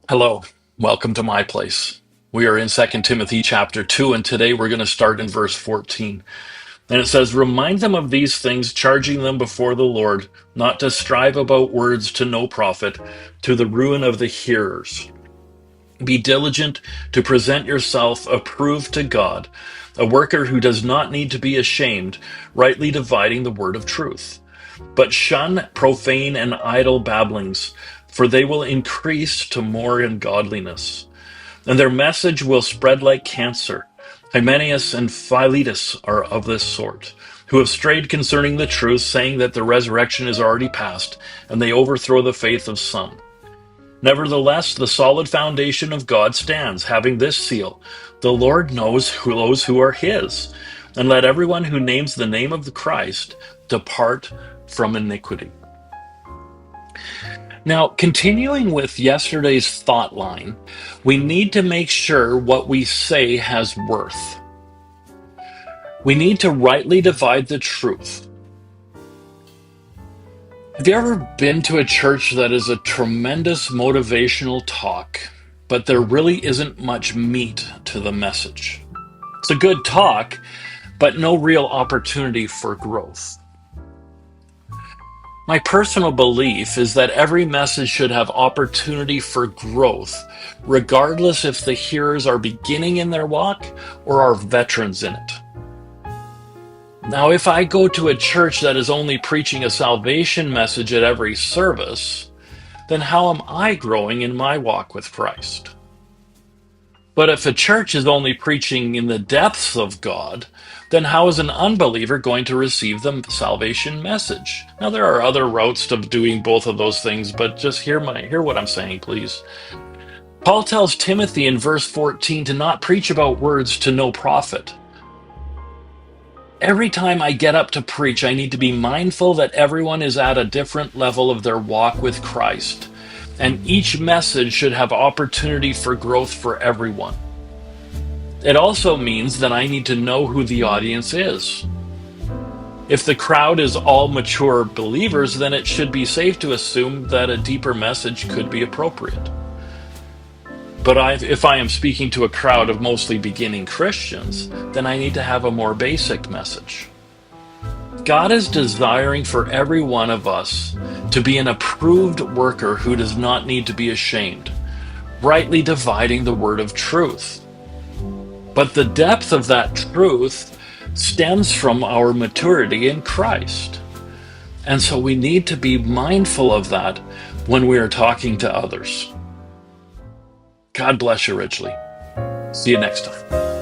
Hello, welcome to my place. We are in Second Timothy chapter 2, and today we're going to start in verse 14. And it says, "Remind them of these things, charging them before the Lord, not to strive about words to no profit, to the ruin of the hearers. Be diligent to present yourself approved to God, a worker who does not need to be ashamed, rightly dividing the word of truth. But shun profane and idle babblings, for they will increase to more ungodliness. And their message will spread like cancer. Hymenaeus and Philetus are of this sort, who have strayed concerning the truth, saying that the resurrection is already past, and they overthrow the faith of some. Nevertheless, the solid foundation of God stands, having this seal: the Lord knows those who are his. And let everyone who names the name of the Christ depart from iniquity." Now, continuing with yesterday's thought line, we need to make sure what we say has worth. We need to rightly divide the truth. Have you ever been to a church that is a tremendous motivational talk, but there really isn't much meat to the message? It's a good talk, but no real opportunity for growth. My personal belief is that every message should have opportunity for growth, regardless if the hearers are beginning in their walk or are veterans in it. Now, if I go to a church that is only preaching a salvation message at every service, then how am I growing in my walk with Christ? But if a church is only preaching in the depths of God, then how is an unbeliever going to receive the salvation message? Now, there are other routes to doing both of those things, but just hear what I'm saying, please. Paul tells Timothy in verse 14 to not preach about words to no profit. Every time I get up to preach, I need to be mindful that everyone is at a different level of their walk with Christ, and each message should have opportunity for growth for everyone. It also means that I need to know who the audience is. If the crowd is all mature believers, then it should be safe to assume that a deeper message could be appropriate. But if I am speaking to a crowd of mostly beginning Christians, then I need to have a more basic message. God is desiring for every one of us to be an approved worker who does not need to be ashamed, rightly dividing the word of truth. But the depth of that truth stems from our maturity in Christ. And so we need to be mindful of that when we are talking to others. God bless you richly. See you next time.